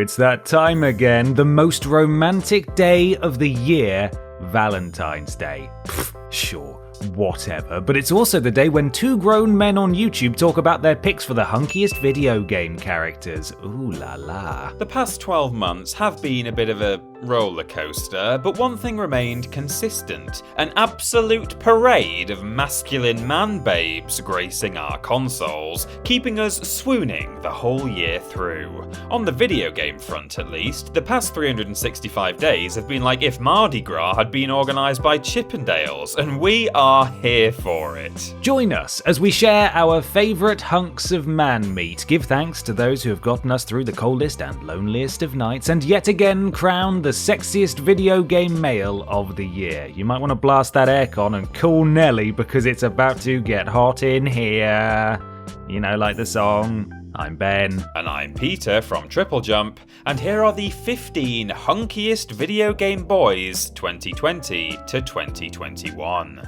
it's that time again. The most romantic day of the year, Valentine's Day. Sure. Whatever, but it's also the day when two grown men on YouTube talk about their picks for the hunkiest video game characters. Ooh la la. The past 12 months have been a bit of a roller coaster, but one thing remained consistent: an absolute parade of masculine man babes gracing our consoles, keeping us swooning the whole year through. On the video game front at least, the past 365 days have been like if Mardi Gras had been organised by Chippendales, and we are here for it. Join us as we share our favourite hunks of man meat, give thanks to those who have gotten us through the coldest and loneliest of nights, and yet again crown the sexiest video game male of the year. You might want to blast that aircon and call Nelly because it's about to get hot in here. You know, like the song. I'm Ben. And I'm Peter from TripleJump, and here are the 15 hunkiest video game boys 2020 to 2021.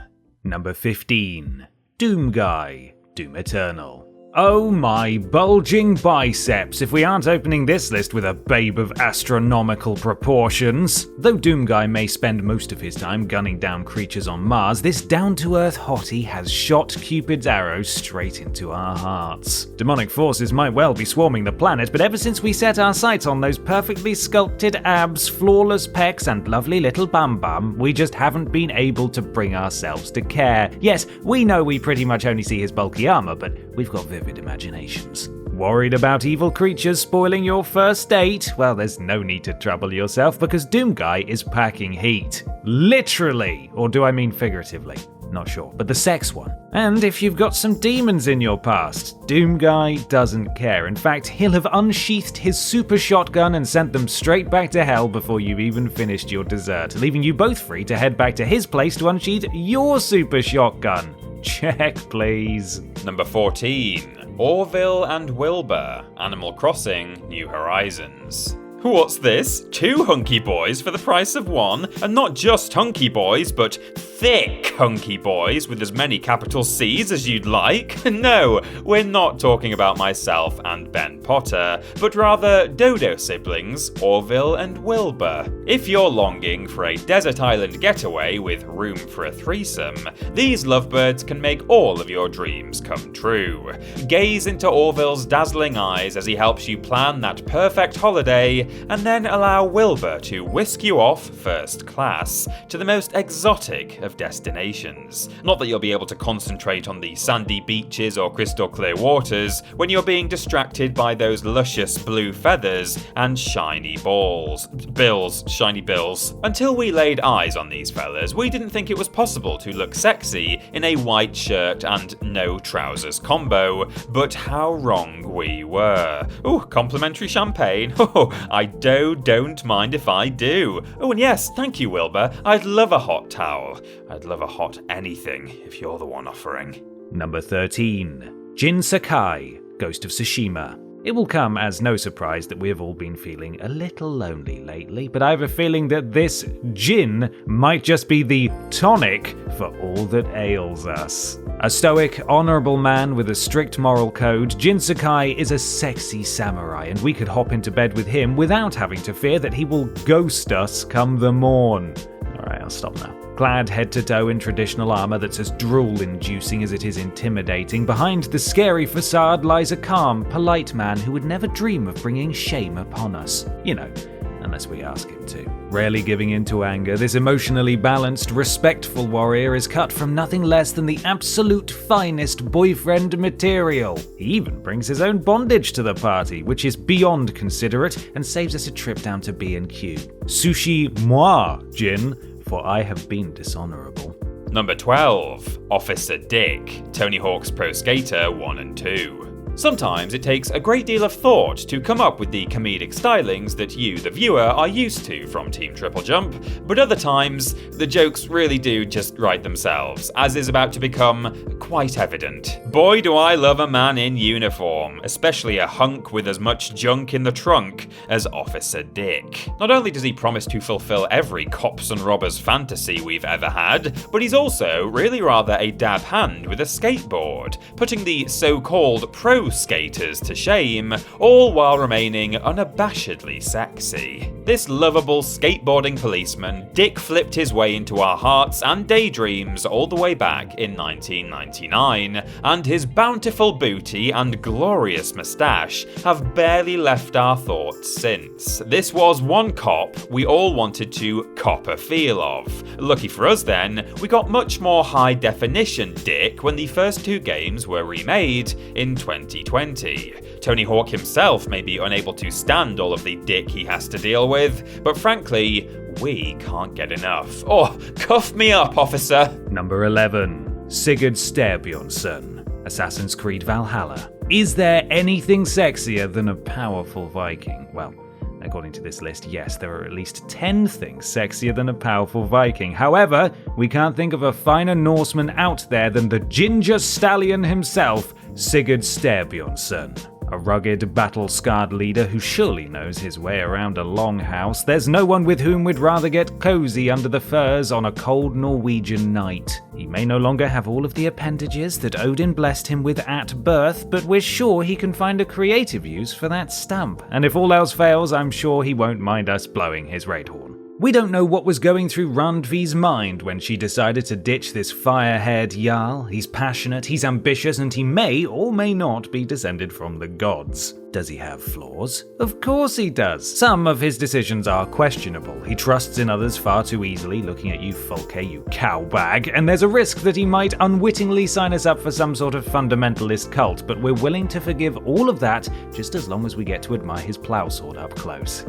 Number 15. Doom Guy, Doom Eternal. Oh my bulging biceps if we aren't opening this list with a babe of astronomical proportions. Though Doom Guy may spend most of his time gunning down creatures on Mars, this down-to-earth hottie has shot Cupid's arrow straight into our hearts. Demonic forces might well be swarming the planet, but ever since we set our sights on those perfectly sculpted abs, flawless pecs, and lovely little bum-bum, we just haven't been able to bring ourselves to care. Yes, we know we pretty much only see his bulky armor, but we've got vivid imaginations. Worried about evil creatures spoiling your first date? Well, there's no need to trouble yourself because Doom Guy is packing heat. Literally, or do I mean figuratively? Not sure, but the sex one. And if you've got some demons in your past, Doom Guy doesn't care. In fact, he'll have unsheathed his super shotgun and sent them straight back to hell before you've even finished your dessert, leaving you both free to head back to his place to unsheath your super shotgun. Check, please. Number 14. ORVILLE and WILBUR, Animal Crossing: New Horizons. What's this? 2 hunky boys for the price of 1? And not just hunky boys, but thick hunky boys with as many capital C's as you'd like? No, we're not talking about myself and Ben Potter, but rather Dodo siblings, ORVILLE and WILBUR. If you're longing for a desert island getaway with room for a threesome, these lovebirds can make all of your dreams come true. Gaze into ORVILLE's dazzling eyes as he helps you plan that perfect holiday, and then allow WILBUR to whisk you off first class to the most exotic of destinations. Not that you'll be able to concentrate on the sandy beaches or crystal clear waters when you're being distracted by those luscious blue feathers and shiny shiny bills. Until we laid eyes on these fellas, we didn't think it was possible to look sexy in a white shirt and no trousers combo, but how wrong we were. Ooh, complimentary champagne. Oh, I don't mind if I do. Oh, and yes, thank you, WILBUR. I'd love a hot towel. I'd love a hot anything if you're the one offering. Number 13. Jin Sakai, Ghost of Tsushima. It will come as no surprise that we have all been feeling a little lonely lately, but I have a feeling that this gin might just be the tonic for all that ails us. A stoic, honourable man with a strict moral code, Jin Sakai is a sexy samurai, and we could hop into bed with him without having to fear that he will ghost us come the morn. Alright, I'll stop now. Clad head to toe in traditional armour that's as drool-inducing as it is intimidating, behind the scary facade lies a calm, polite man who would never dream of bringing shame upon us. You know, unless we ask him to. Rarely giving in to anger, this emotionally balanced, respectful warrior is cut from nothing less than the absolute finest boyfriend material. He even brings his own bondage to the party, which is beyond considerate and saves us a trip down to B&Q. Sushi moi, Jin, for I have been dishonourable. Number 12. Officer Dick, Tony Hawk's Pro Skater 1 and 2. Sometimes it takes a great deal of thought to come up with the comedic stylings that you, the viewer, are used to from Team TripleJump, but other times, the jokes really do just write themselves, as is about to become quite evident. Boy, do I love a man in uniform, especially a hunk with as much junk in the trunk as Officer Dick. Not only does he promise to fulfill every cops and robbers fantasy we've ever had, but he's also really rather a dab hand with a skateboard, putting the so-called pros no skaters to shame, all while remaining unabashedly sexy. This lovable skateboarding policeman dick flipped his way into our hearts and daydreams all the way back in 1999, and his bountiful booty and glorious moustache have barely left our thoughts since. This was one cop we all wanted to cop a feel of. Lucky for us then, we got much more high definition dick when the first two games were remade in 2020. Tony Hawk himself may be unable to stand all of the dick he has to deal with, but frankly, we can't get enough. Oh, cuff me up, officer! Number 11. SIGURD STYRBJORNSSON, Assassin's Creed Valhalla. Is there anything sexier than a powerful Viking? Well, according to this list, yes, there are at least 10 things sexier than a powerful Viking. However, we can't think of a finer Norseman out there than the ginger stallion himself, SIGURD STYRBJORNSSON. A rugged, battle-scarred leader who surely knows his way around a longhouse. There's no one with whom we'd rather get cozy under the furs on a cold Norwegian night. He may no longer have all of the appendages that Odin blessed him with at birth, but we're sure he can find a creative use for that stump. And if all else fails, I'm sure he won't mind us blowing his raid horn. We don't know what was going through Randvi's mind when she decided to ditch this fire-haired Jarl. He's passionate, he's ambitious, and he may or may not be descended from the gods. Does he have flaws? Of course he does. Some of his decisions are questionable. He trusts in others far too easily, looking at you, Fulke, you cowbag, and there's a risk that he might unwittingly sign us up for some sort of fundamentalist cult, but we're willing to forgive all of that just as long as we get to admire his plow sword up close.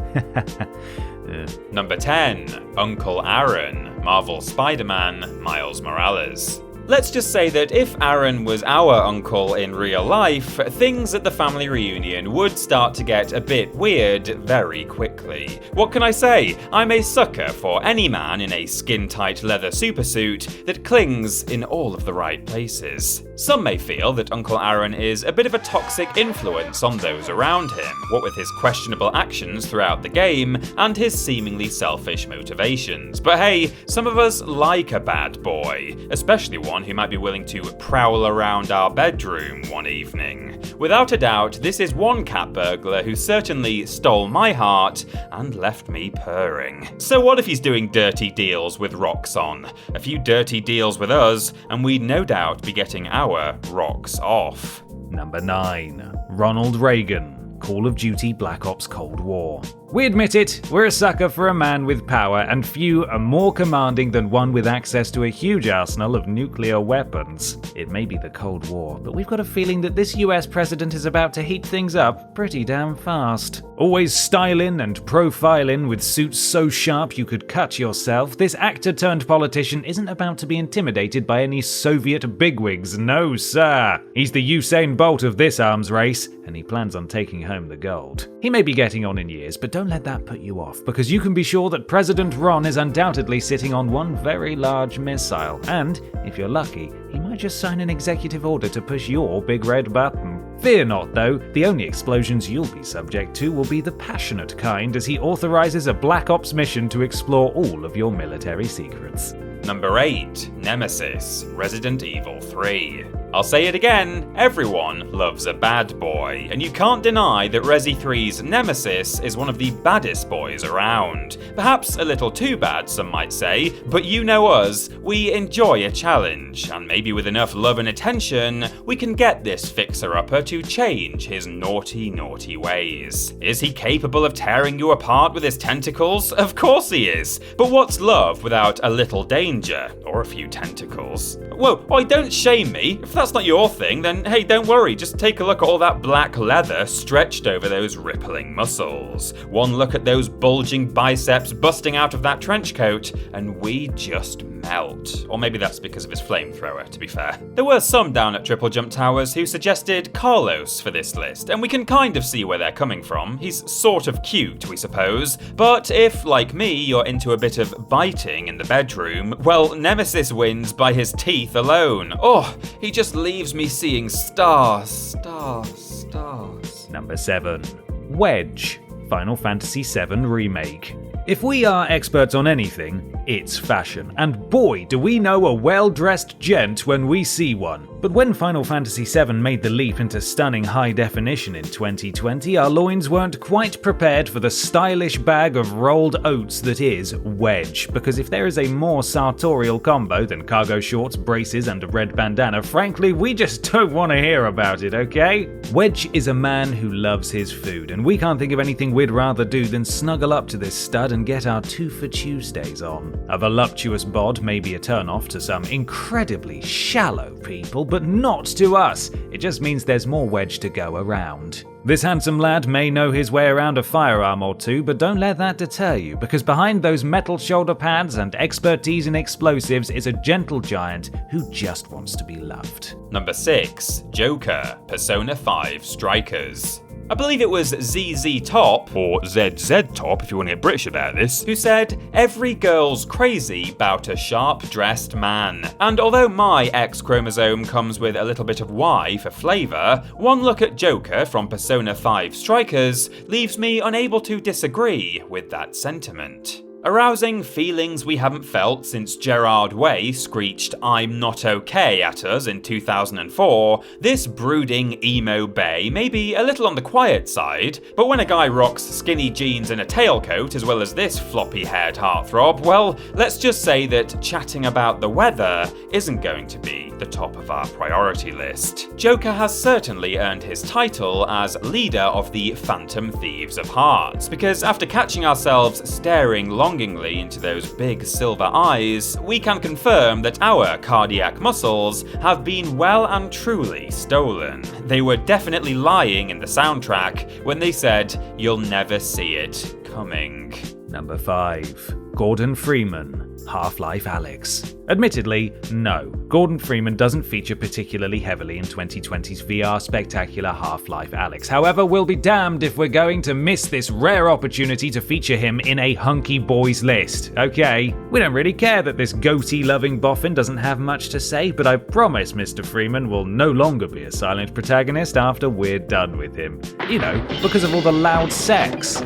Number 10. Uncle Aaron, Marvel Spider-Man, Miles Morales. Let's just say that if Aaron was our uncle in real life, things at the family reunion would start to get a bit weird very quickly. What can I say? I'm a sucker for any man in a skin-tight leather supersuit that clings in all of the right places. Some may feel that Uncle Aaron is a bit of a toxic influence on those around him, what with his questionable actions throughout the game and his seemingly selfish motivations. But hey, some of us like a bad boy, especially one who might be willing to prowl around our bedroom one evening. Without a doubt, this is one cat burglar who certainly stole my heart and left me purring. So what if he's doing dirty deals with Roxxon? A few dirty deals with us, and we'd no doubt be getting our rocks off. Number 9. Ronald Reagan, Call of Duty Black Ops Cold War. We admit it, we're a sucker for a man with power, and few are more commanding than one with access to a huge arsenal of nuclear weapons. It may be the Cold War, but we've got a feeling that this US president is about to heat things up pretty damn fast. Always styling and profiling with suits so sharp you could cut yourself, this actor-turned-politician isn't about to be intimidated by any Soviet bigwigs, no sir! He's the Usain Bolt of this arms race, and he plans on taking home the gold. He may be getting on in years, but don't let that put you off, because you can be sure that President Ron is undoubtedly sitting on one very large missile, and, if you're lucky, he might just sign an executive order to push your big red button. Fear not, though, the only explosions you'll be subject to will be the passionate kind as he authorizes a Black Ops mission to explore all of your military secrets. Number 8. Nemesis, Resident Evil 3. I'll say it again, everyone loves a bad boy, and you can't deny that Resi 3's Nemesis is one of the baddest boys around. Perhaps a little too bad, some might say, but you know us, we enjoy a challenge, and maybe with enough love and attention, we can get this fixer-upper to change his naughty, naughty ways. Is he capable of tearing you apart with his tentacles? Of course he is, but what's love without a little danger, or a few tentacles? Whoa, oi, don't shame me. If that's not your thing, then hey, don't worry, just take a look at all that black leather stretched over those rippling muscles. One look at those bulging biceps busting out of that trench coat, and we just melt. Or maybe that's because of his flamethrower, to be fair. There were some down at TripleJump Towers who suggested Carlos for this list, and we can kind of see where they're coming from. He's sort of cute, we suppose. But if, like me, you're into a bit of biting in the bedroom, well, Nemesis wins by his teeth alone. Oh, he just leaves me seeing stars, stars, stars. Number 7. Wedge, Final Fantasy VII Remake. If we are experts on anything, it's fashion, and boy do we know a well-dressed gent when we see one. But when Final Fantasy VII made the leap into stunning high definition in 2020, our loins weren't quite prepared for the stylish bag of rolled oats that is Wedge, because if there is a more sartorial combo than cargo shorts, braces, and a red bandana, frankly, we just don't want to hear about it, okay? Wedge is a man who loves his food, and we can't think of anything we'd rather do than snuggle up to this stud and get our 2 for Tuesdays on. A voluptuous bod may be a turn-off to some incredibly shallow people, but not to us. It just means there's more Wedge to go around. This handsome lad may know his way around a firearm or two, but don't let that deter you, because behind those metal shoulder pads and expertise in explosives is a gentle giant who just wants to be loved. Number 6. Joker, Persona 5 Strikers. I believe it was ZZ Top, or ZZ Top if you want to get British about this, who said, "Every girl's crazy about a sharp-dressed man." And although my X chromosome comes with a little bit of Y for flavour, one look at Joker from Persona 5 Strikers leaves me unable to disagree with that sentiment. Arousing feelings we haven't felt since Gerard Way screeched "I'm not okay" at us in 2004, this brooding emo bae may be a little on the quiet side, but when a guy rocks skinny jeans and a tailcoat as well as this floppy-haired heartthrob, well, let's just say that chatting about the weather isn't going to be the top of our priority list. Joker has certainly earned his title as leader of the Phantom Thieves of Hearts, because after catching ourselves staring longingly into those big silver eyes, we can confirm that our cardiac muscles have been well and truly stolen. They were definitely lying in the soundtrack when they said, "You'll never see it coming." Number 5. Gordon Freeman, Half-Life Alyx. Admittedly, no, Gordon Freeman doesn't feature particularly heavily in 2020's VR spectacular Half-Life Alyx. However, we'll be damned if we're going to miss this rare opportunity to feature him in a hunky boys list. Okay, we don't really care that this goatee-loving boffin doesn't have much to say, but I promise Mr. Freeman will no longer be a silent protagonist after we're done with him. You know, because of all the loud sex.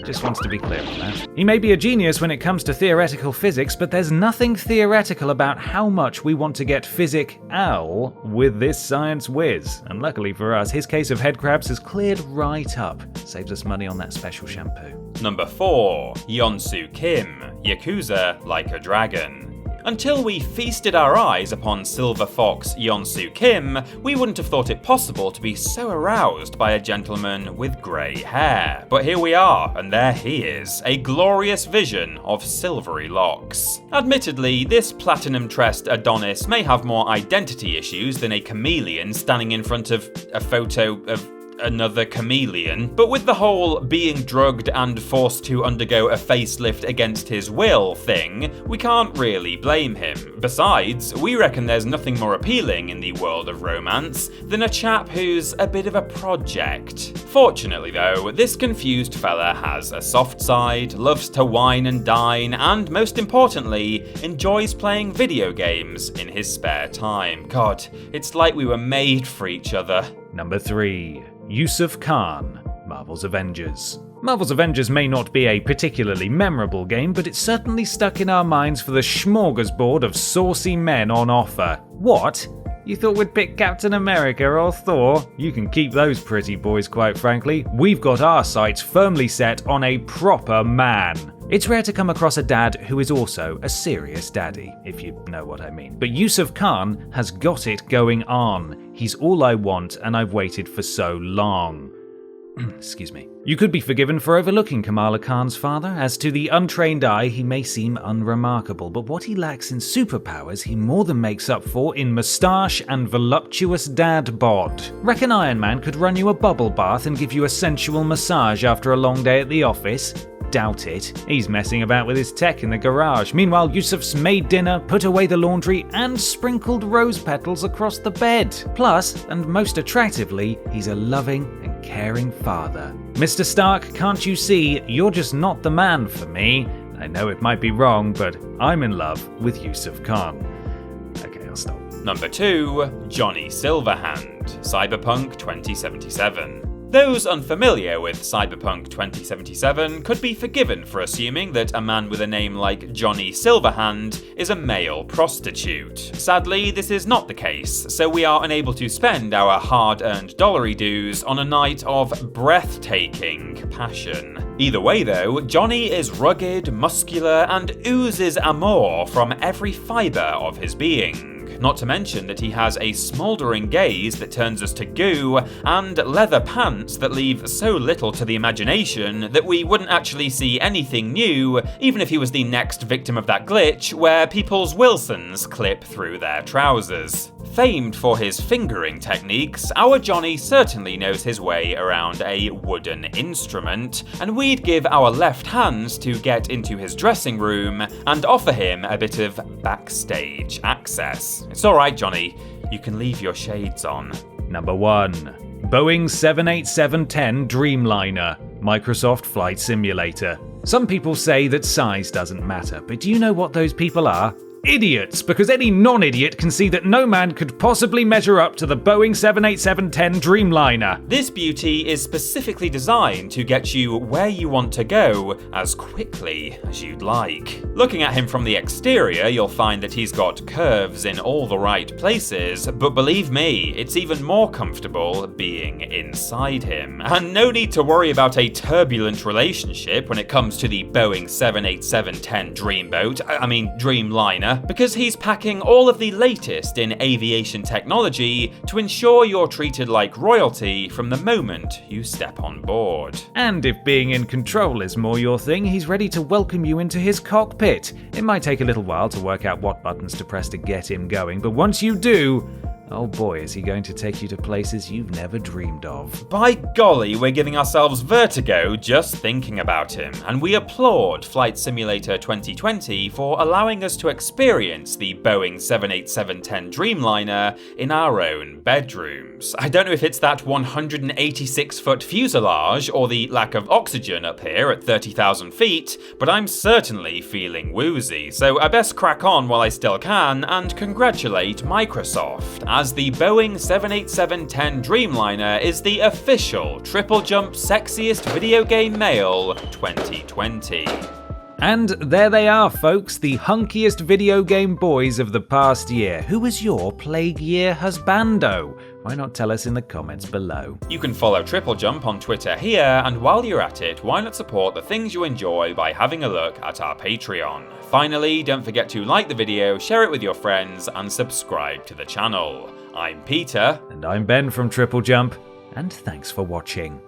Just wants to be clear on that. He may be a genius when it comes to theoretical physics, but there's nothing theoretical about how much we want to get physic-al with this science whiz. And luckily for us, his case of head crabs has cleared right up. Saves us money on that special shampoo. Number 4. YEONSU Kim, Yakuza Like a Dragon. Until we feasted our eyes upon Silver Fox YEONSU Kim, we wouldn't have thought it possible to be so aroused by a gentleman with grey hair. But here we are, and there he is, a glorious vision of silvery locks. Admittedly, this platinum-tressed Adonis may have more identity issues than a chameleon standing in front of a photo of another chameleon, but with the whole being drugged and forced to undergo a facelift against his will thing, we can't really blame him. Besides, we reckon there's nothing more appealing in the world of romance than a chap who's a bit of a project. Fortunately though, this confused fella has a soft side, loves to wine and dine, and most importantly, enjoys playing video games in his spare time. God, it's like we were made for each other. Number 3. YUSUF Khan, Marvel's Avengers. Marvel's Avengers may not be a particularly memorable game, but it's certainly stuck in our minds for the smorgasbord of saucy men on offer. What? You thought we'd pick Captain America or Thor? You can keep those pretty boys, quite frankly. We've got our sights firmly set on a proper man. It's rare to come across a dad who is also a serious daddy, if you know what I mean. But YUSUF Khan has got it going on. He's all I want, and I've waited for so long. Excuse me. You could be forgiven for overlooking Kamala Khan's father. As to the untrained eye, he may seem unremarkable, but what he lacks in superpowers, he more than makes up for in moustache and voluptuous dad bod. Reckon Iron Man could run you a bubble bath and give you a sensual massage after a long day at the office? Doubt it. He's messing about with his tech in the garage. Meanwhile, Yusuf's made dinner, put away the laundry, and sprinkled rose petals across the bed. Plus, and most attractively, he's a loving and caring father. Mr. Stark, can't you see, you're just not the man for me? I know it might be wrong, but I'm in love with YUSUF Khan. Okay, I'll stop. Number 2. Johnny Silverhand, Cyberpunk 2077. Those unfamiliar with Cyberpunk 2077 could be forgiven for assuming that a man with a name like Johnny Silverhand is a male prostitute. Sadly, this is not the case, so we are unable to spend our hard-earned dollary dues on a night of breathtaking passion. Either way though, Johnny is rugged, muscular, and oozes amour from every fibre of his being. Not to mention that he has a smouldering gaze that turns us to goo, and leather pants that leave so little to the imagination that we wouldn't actually see anything new, even if he was the next victim of that glitch where people's Wilsons clip through their trousers. Famed for his fingering techniques, our Johnny certainly knows his way around a wooden instrument, and we'd give our left hands to get into his dressing room and offer him a bit of backstage access. It's alright, Johnny, you can leave your shades on. Number 1. Boeing 787-10 Dreamliner, Microsoft Flight Simulator. Some people say that size doesn't matter, but do you know what those people are? Idiots, because any non-idiot can see that no man could possibly measure up to the Boeing 787-10 Dreamliner. This beauty is specifically designed to get you where you want to go as quickly as you'd like. Looking at him from the exterior, you'll find that he's got curves in all the right places, but believe me, it's even more comfortable being inside him. And no need to worry about a turbulent relationship when it comes to the Boeing 787-10 Dreamliner, because he's packing all of the latest in aviation technology to ensure you're treated like royalty from the moment you step on board. And if being in control is more your thing, he's ready to welcome you into his cockpit. It might take a little while to work out what buttons to press to get him going, but once you do, oh boy, is he going to take you to places you've never dreamed of. By golly, we're giving ourselves vertigo just thinking about him, and we applaud Flight Simulator 2020 for allowing us to experience the Boeing 787-10 Dreamliner in our own bedrooms. I don't know if it's that 186-foot fuselage or the lack of oxygen up here at 30,000 feet, but I'm certainly feeling woozy, so I best crack on while I still can and congratulate Microsoft, as the Boeing 787-10 Dreamliner is the official TripleJump Sexiest Video Game Male 2020. And there they are, folks, the hunkiest video game boys of the past year. Who was your plague year husbando? Why not tell us in the comments below? You can follow TripleJump on Twitter here, and while you're at it, why not support the things you enjoy by having a look at our Patreon. Finally, don't forget to like the video, share it with your friends, and subscribe to the channel. I'm Peter. And I'm Ben from TripleJump, and thanks for watching.